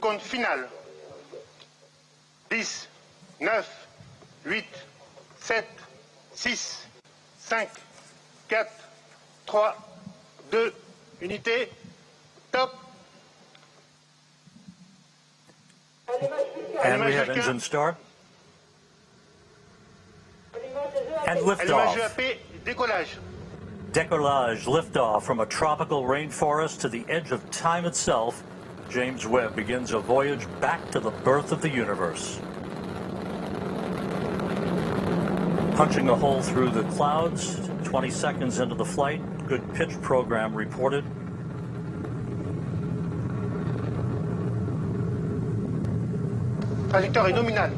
compte final. 10, 9, 8, 7, 6, 5, 4, 3, 2, unité, top. And we have engine start. And liftoff. Décollage. Décollage, liftoff from a tropical rainforest to the edge of time itself. Ceyms Uebb begins a voyage back to the birth of the universe. Punching a hole through the clouds, 20 seconds into the flight, good pitch program reported. Trajectoire est nominale.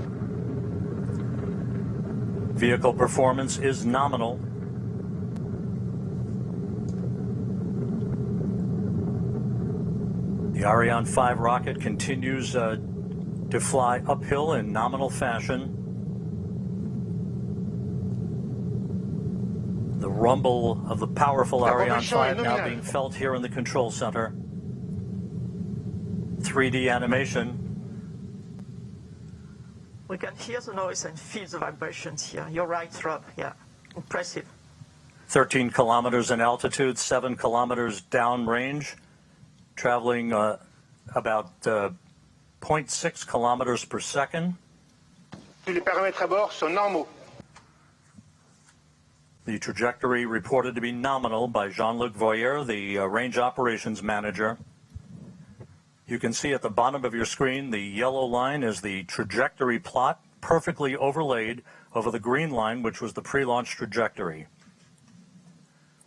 Vehicle performance is nominal. The Ariane 5 rocket continues to fly uphill in nominal fashion. The rumble of the powerful Ariane 5 now being felt here in the control center. 3D animation. We can hear the noise and feel the vibrations here. You're right, Rob. Yeah, impressive. 13 kilometers in altitude, 7 kilometers downrange, traveling about 0.6 kilometers per second. Tous les paramètres à bord sont normaux. The trajectory reported to be nominal by Jean-Luc Voyer, the range operations manager. You can see at the bottom of your screen, the yellow line is the trajectory plot, perfectly overlaid over the green line, which was the pre-launch trajectory.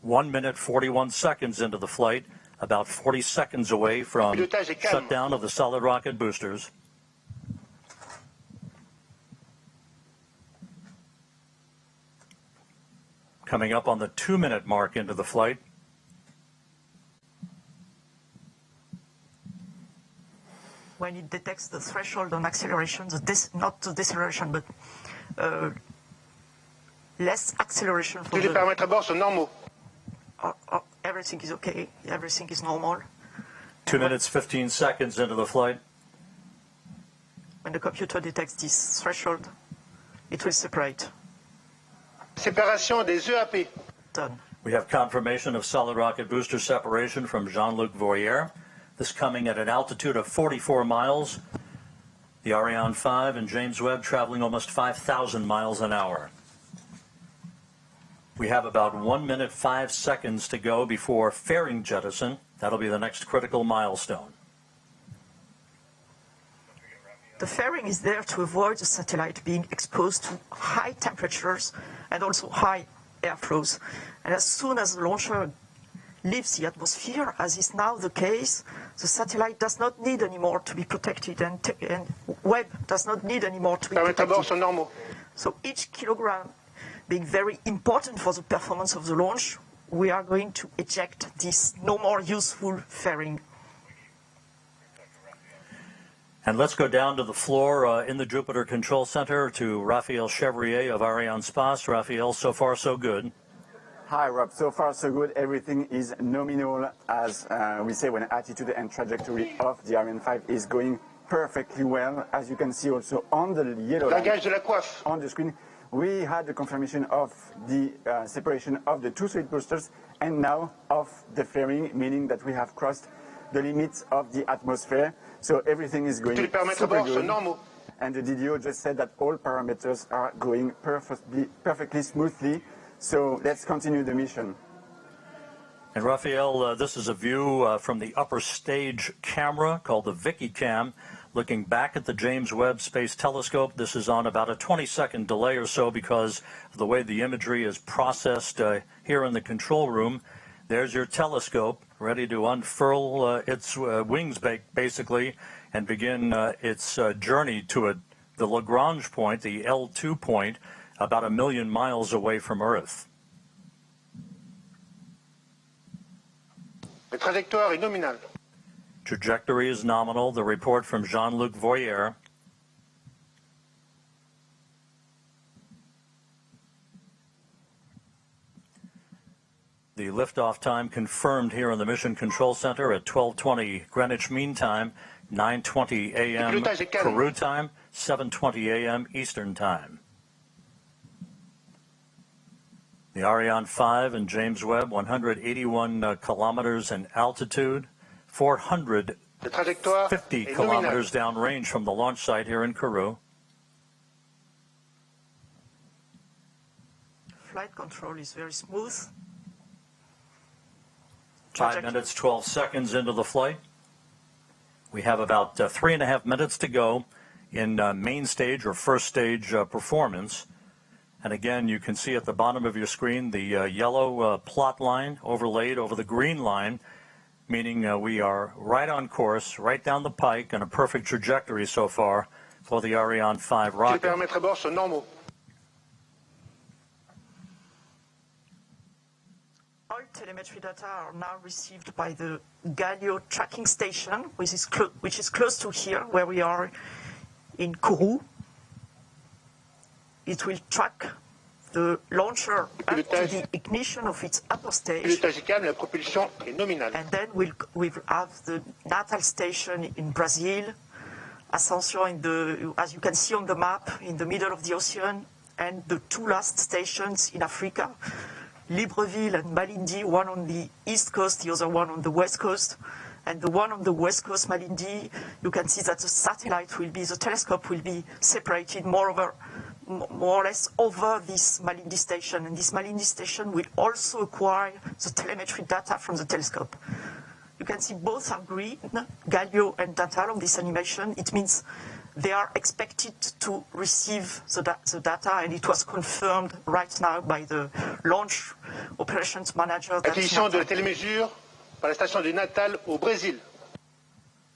1 minute, 41 seconds into the flight, about 40 seconds away from shutdown of the solid rocket boosters. Coming up on the 2-minute mark into the flight. When it detects the threshold on acceleration, not the deceleration, but less acceleration. Tous les paramètres à bord sont normaux. Everything is okay. Everything is normal. 2 minutes, 15 seconds into the flight. When the computer detects this threshold, it will separate. Séparation des Uebb. Done. We have confirmation of solid rocket booster separation from Jean-Luc Voyer. This coming at an altitude of 44 miles. The Ariane 5 and Ceyms Uebb traveling almost 5,000 miles an hour. We have about 1 minute, 5 seconds to go before fairing jettison. That'll be the next critical milestone. The fairing is there to avoid the satellite being exposed to high temperatures and also high airflows. And as soon as the launcher leaves the atmosphere, as is now the case, the satellite does not need anymore to be protected, and Webb does not need anymore to be protected. So each kilogram being very important for the performance of the launch, we are going to eject this no more useful fairing. And let's go down to the floor in the Jupiter Control Center to Raphael Chevrier of Arianespace. Raphael, so far so good. Hi, Rob. So far, so good. Everything is nominal, as we say, when attitude and trajectory of the Ariane 5 is going perfectly well. As you can see also on the yellow line on the screen, we had the confirmation of the separation of the two solid boosters and now of the fairing, meaning that we have crossed the limits of the atmosphere. So everything is going super good. And the DDO just said that all parameters are going perfectly smoothly. So let's continue the mission. And Raphael, this is a view from the upper stage camera called the Vicky Cam, looking back at the Ceyms Uebb Space Telescope. This is on about a 20-second delay or so because of the way the imagery is processed here in the control room. There's your telescope ready to unfurl its wings, basically, and begin its journey to the Lagrange point, the L2 point, about 1 million miles away from Earth. La trajectoire est nominale. Trajectory is nominal. The report from Jean-Luc Voyer. The liftoff time confirmed here in the Mission Control Center at 12:20 Greenwich Mean Time. 9:20 a.m. Peru time, 7:20 a.m. Eastern time. The Ariane 5 and Ceyms Uebb, 181 kilometers in altitude, 450 kilometers downrange from the launch site here in Peru. Flight control is very smooth. 5 minutes, 12 seconds into the flight. We have about 3.5 minutes to go in main stage or first stage performance. And again, you can see at the bottom of your screen the yellow plot line overlaid over the green line, meaning we are right on course, right down the pike, and a perfect trajectory so far for the Ariane 5 rocket. Les paramètres à bord sont normaux. All telemetry data are now received by the Galileo tracking station, which is close to here, where we are in Kourou. It will track the launcher up to the ignition of its upper stage. Pilotage est calme, la propulsion est nominale. And then we'll have the natal station in Brazil, Ascension as you can see on the map, in the middle of the ocean, and the two last stations in Africa, Libreville and Malindi, one on the east coast, the other one on the west coast. And the one on the west coast, Malindi, you can see that the telescope will be separated more or less over this Malindi station. And this Malindi station will also acquire the telemetry data from the telescope. You can see both are green, Galileo and Natal, on this animation. It means they are expected to receive the data, and it was confirmed right now by the launch operations manager. Acquisition de télémesure par la station de Natal au Brésil.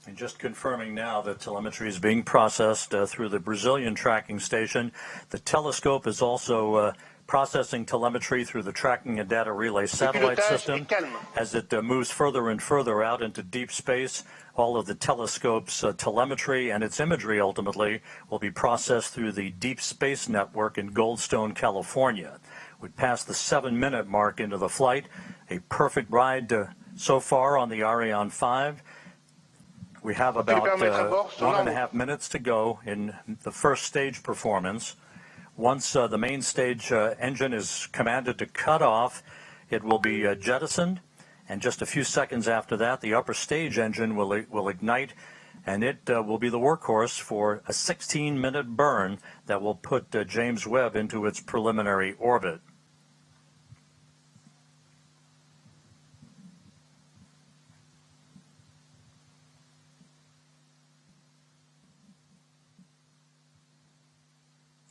And just confirming now that telemetry is being processed through the Brazilian tracking station. The telescope is also processing telemetry through the tracking and data relay satellite system. As it moves further and further out into deep space, all of the telescope's telemetry and its imagery ultimately will be processed through the Deep Space Network in Goldstone, California. We passed the 7-minute mark into the flight. A perfect ride so far on the Ariane 5. We have about 1.5 minutes to go in the first stage performance. Once the main stage engine is commanded to cut off, it will be jettisoned, and just a few seconds after that, the upper stage engine will ignite, and it will be the workhorse for a 16-minute burn that will put Ceyms Uebb into its preliminary orbit.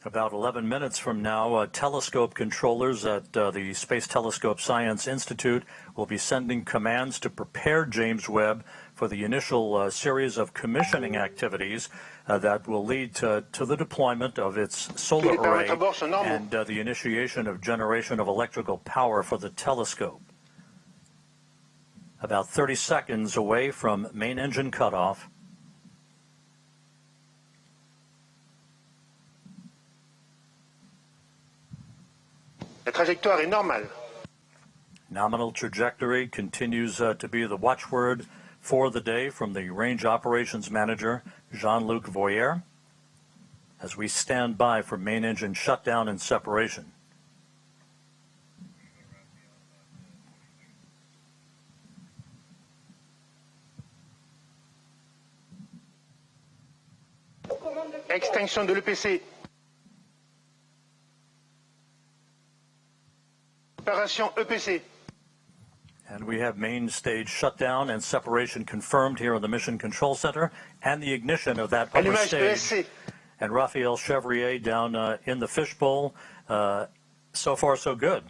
About 11 minutes from now, telescope controllers at the Space Telescope Science Institute will be sending commands to prepare Ceyms Uebb for the initial series of commissioning activities that will lead to the deployment of its solar array and the initiation of generation of electrical power for the telescope. About 30 seconds away from main engine cutoff. La trajectoire est normale. Nominal trajectory continues to be the watchword for the day from the Range Operations Manager, Jean-Luc Voyer, as we stand by for main engine shutdown and separation. Extinction de l'EPC. Opération EPC. And we have main stage shutdown and separation confirmed here in the Mission Control Center, and the ignition of that upper stage. And Raphael Chevrier down in the fishbowl. So far, so good.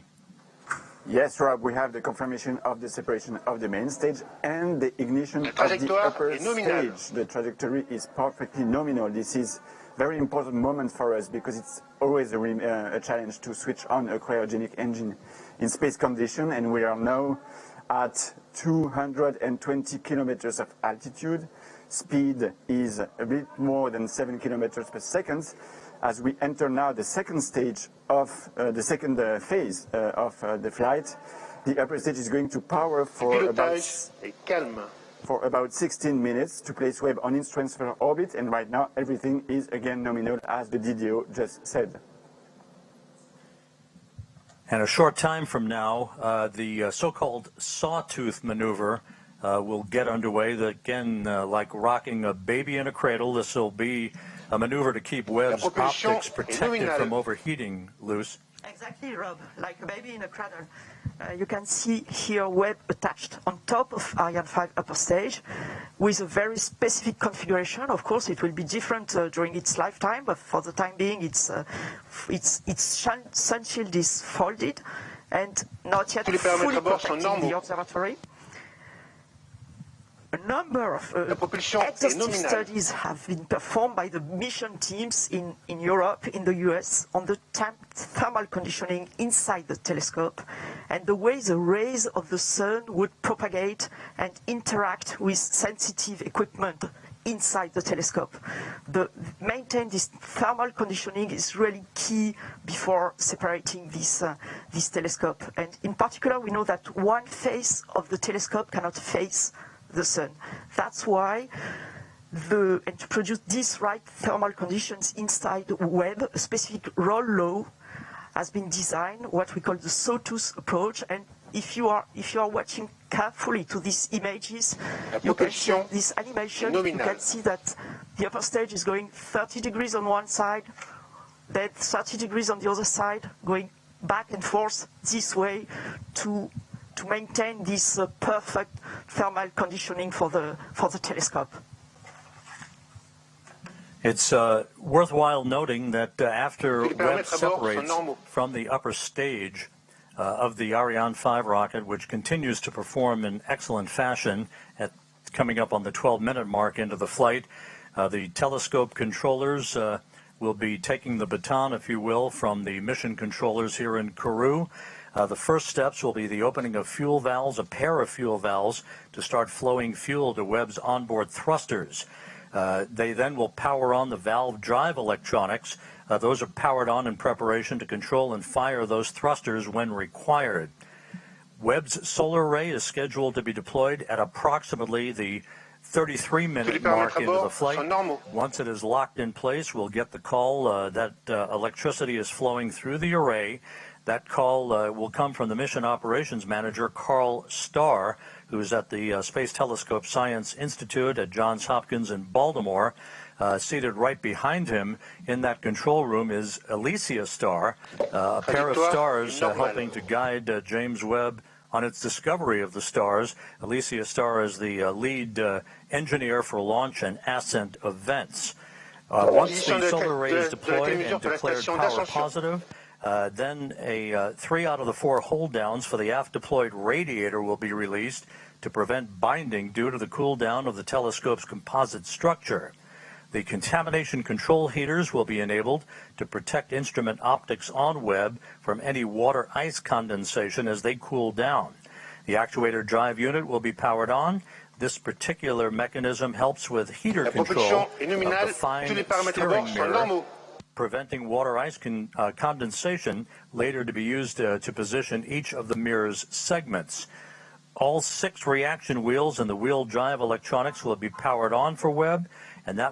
Yes, Rob, we have the confirmation of the separation of the main stage and the ignition of the upper stage. The trajectory is perfectly nominal. This is a very important moment for us because it's always a challenge to switch on a cryogenic engine in space condition, and we are now at 220 kilometers of altitude. Speed is a bit more than 7 kilometers per second. As we enter now the second stage of the second phase of the flight, the upper stage is going to power for about for about 16 minutes to place Webb on its transfer orbit, and right now everything is again nominal, as the DDO just said. And a short time from now, the so-called sawtooth maneuver will get underway. Again, like rocking a baby in a cradle, this will be a maneuver to keep Webb's optics protected from overheating, Luce. Exactly, Rob, like a baby in a cradle. You can see here Webb attached on top of Ariane 5 upper stage with a very specific configuration. Of course, it will be different during its lifetime, but for the time being, its sun shield is folded and not yet fully protecting the observatory. A number of exhaustive studies have been performed by the mission teams in Europe, in the US, on the thermal conditioning inside the telescope and the way the rays of the sun would propagate and interact with sensitive equipment inside the telescope. Maintain this thermal conditioning is really key before separating this telescope. And in particular, we know that one face of the telescope cannot face the sun. That's why and to produce these right thermal conditions inside Webb, a specific roll law has been designed, what we call the sawtooth approach. And if you are watching carefully to these images, you can see this animation. You can see that the upper stage is going 30 degrees on one side, then 30 degrees on the other side, going back and forth this way to maintain this perfect thermal conditioning for the telescope. It's worthwhile noting that after Webb separates from the upper stage of the Ariane 5 rocket, which continues to perform in excellent fashion coming up on the 12-minute mark into the flight, the telescope controllers will be taking the baton, if you will, from the mission controllers here in Kourou. The first steps will be the opening of fuel valves, a pair of fuel valves, to start flowing fuel to Webb's onboard thrusters. They then will power on the valve drive electronics. Those are powered on in preparation to control and fire those thrusters when required. Webb's solar array is scheduled to be deployed at approximately the 33-minute mark into the flight. Once it is locked in place, we'll get the call that electricity is flowing through the array. That call will come from the mission operations manager, Carl Starr, who's at the Space Telescope Science Institute at Johns Hopkins in Baltimore. Seated right behind him in that control room is Alicia Starr, a pair of stars helping to guide Ceyms Uebb on its discovery of the stars. Alicia Starr is the lead engineer for launch and ascent events. Once the solar array is deployed and declared power positive, then 3 out of the 4 hold downs for the aft deployed radiator will be released to prevent binding due to the cool down of the telescope's composite structure. The contamination control heaters will be enabled to protect instrument optics on Webb from any water ice condensation as they cool down. The actuator drive unit will be powered on. This particular mechanism helps with heater control of the fine steering mirror, preventing water ice condensation, later to be used to position each of the mirror's segments. All 6 reaction wheels and the wheel drive electronics will be powered on for Webb, and that